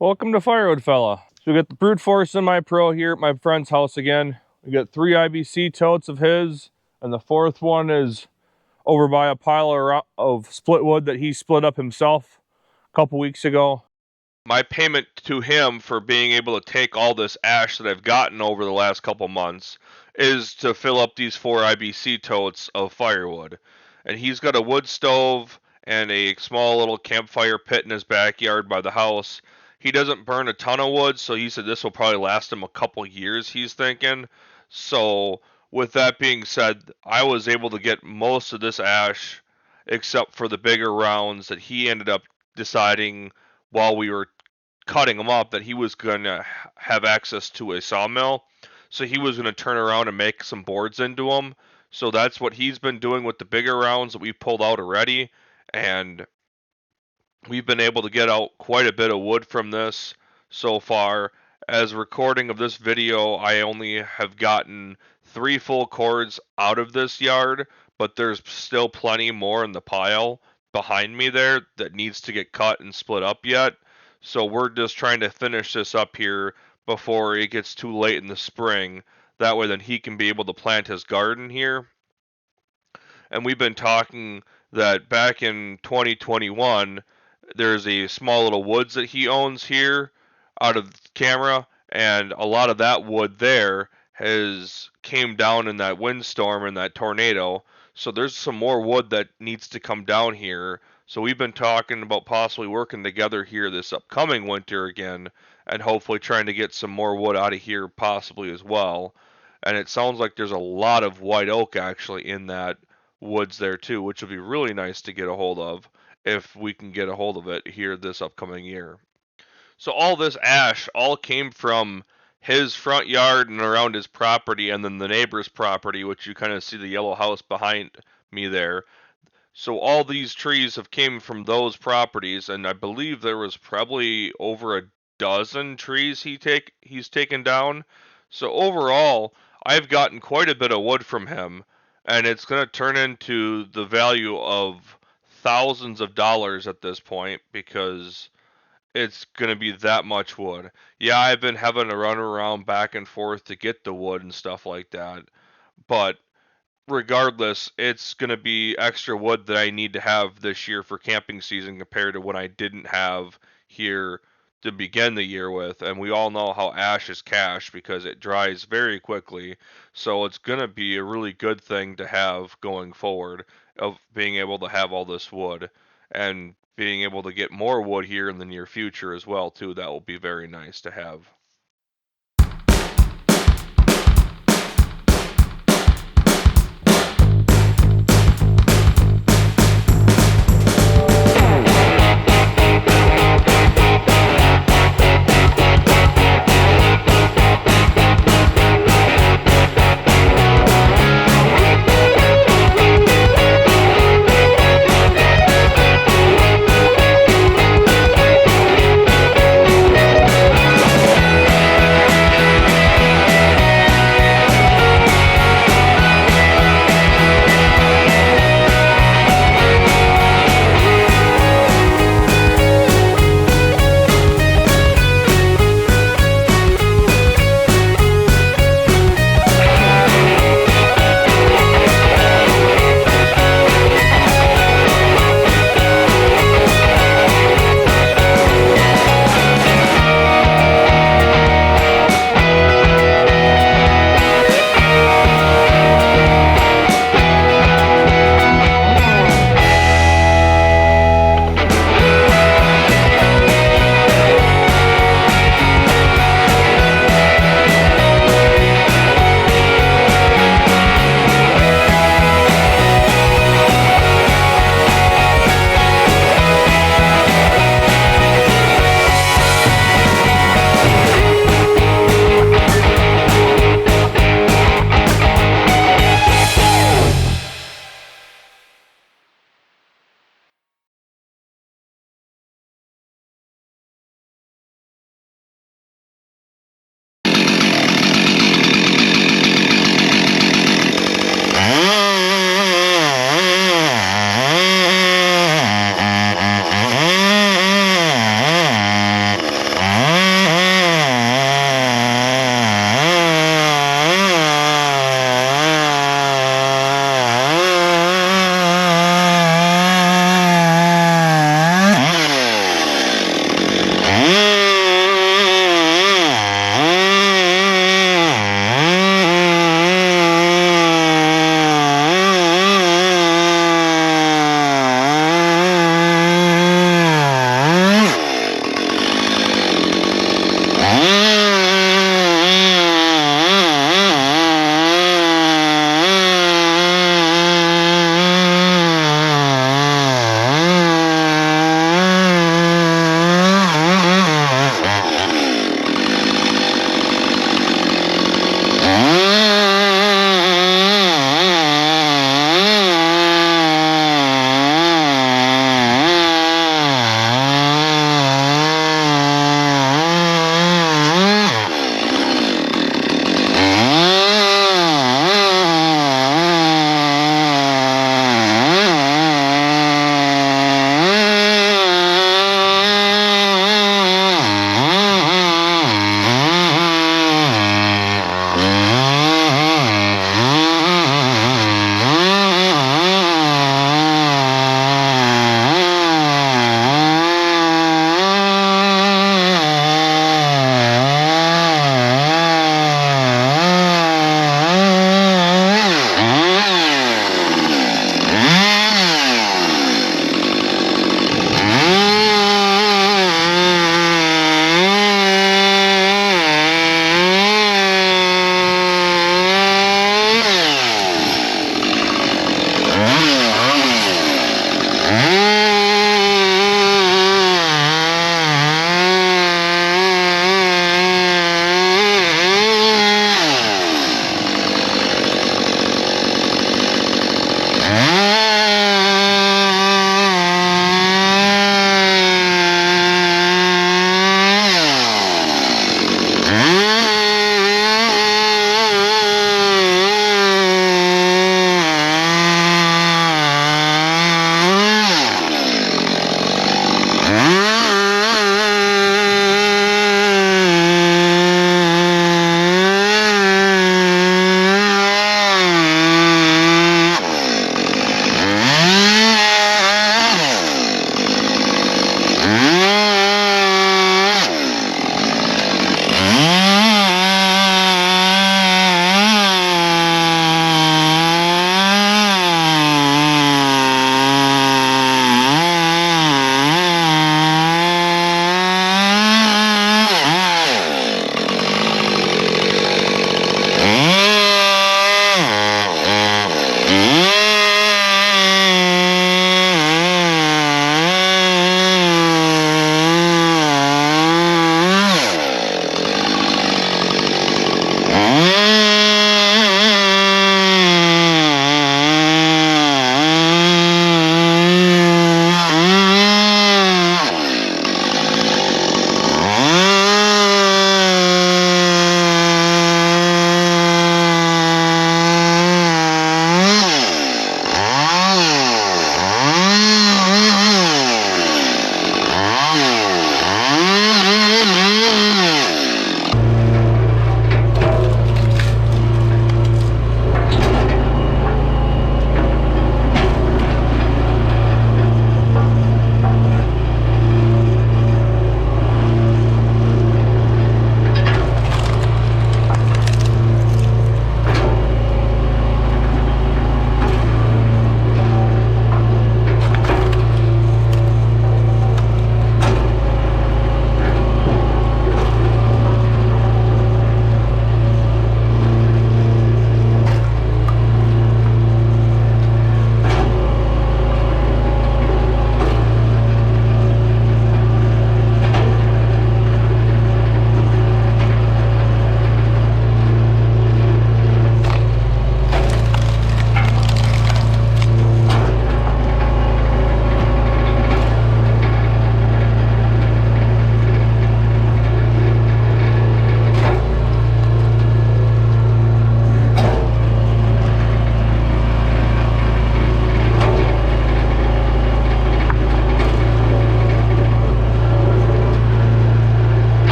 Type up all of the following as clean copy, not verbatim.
Welcome to Firewood, fella. So we got the brute force semi-pro here at my friend's house again. We got 3 IBC totes of his, and the 4th one is over by a pile of split wood that he split up himself a couple weeks ago. My payment to him for being able to take all this ash that I've gotten over the last couple months is to fill up these 4 IBC totes of firewood. And he's got a wood stove and a small little campfire pit in his backyard by the house. He doesn't burn a ton of wood, so he said this will probably last him a couple years, he's thinking. So with that being said, I was able to get most of this ash except for the bigger rounds that he ended up deciding while we were cutting them up that he was going to have access to a sawmill. So he was going to turn around and make some boards into them. So that's what he's been doing with the bigger rounds that we pulled out already. And we've been able to get out quite a bit of wood from this so far. As recording of this video, I only have gotten 3 full cords out of this yard, but there's still plenty more in the pile behind me there that needs to get cut and split up yet. So we're just trying to finish this up here before it gets too late in the spring. That way then he can be able to plant his garden here. And we've been talking that back in 2021, there's a small little woods that he owns here out of camera, and a lot of that wood there has came down in that windstorm and that tornado. So there's some more wood that needs to come down here. So we've been talking about possibly working together here this upcoming winter again, and hopefully trying to get some more wood out of here possibly as well. And it sounds like there's a lot of white oak actually in that woods there too, which would be really nice to get a hold of if we can get a hold of it here this upcoming year. So all this ash all came from his front yard and around his property, and then the neighbor's property, which you kind of see the yellow house behind me there. So all these trees have came from those properties, and I believe there was probably over a dozen trees he's taken down. So overall, I've gotten quite a bit of wood from him, and it's going to turn into the value of thousands of dollars at this point because it's going to be that much wood. Yeah, I've been having to run around back and forth to get the wood and stuff like that, but regardless, it's going to be extra wood that I need to have this year for camping season compared to what I didn't have here to begin the year with. And we all know how ash is cash because it dries very quickly. So it's going to be a really good thing to have going forward of being able to have all this wood and being able to get more wood here in the near future as well too. That will be very nice to have.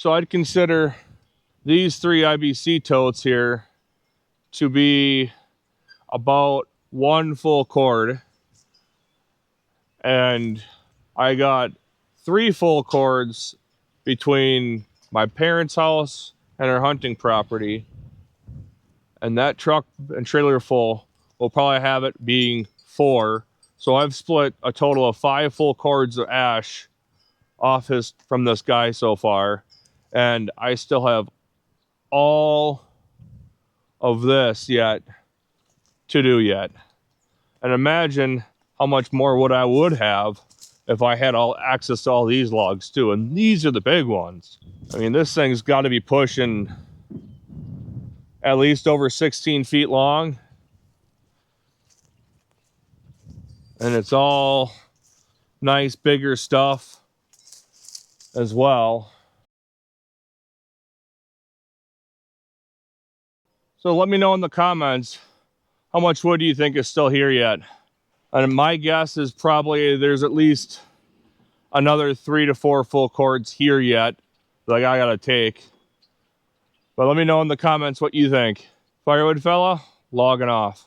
So I'd consider these 3 IBC totes here to be about 1 full cord. And I got 3 full cords between my parents' house and our hunting property. And that truck and trailer full will probably have it being 4. So I've split a total of 5 full cords of ash off from this guy so far. And I still have all of this yet to do yet. And imagine how much more wood I would have if I had all access to all these logs too. And these are the big ones. I mean, this thing's got to be pushing at least over 16 feet long. And it's all nice, bigger stuff as well. So let me know in the comments, how much wood do you think is still here yet? And my guess is probably there's at least another 3 to 4 full cords here yet that I gotta take. But let me know in the comments what you think. Firewood fella, logging off.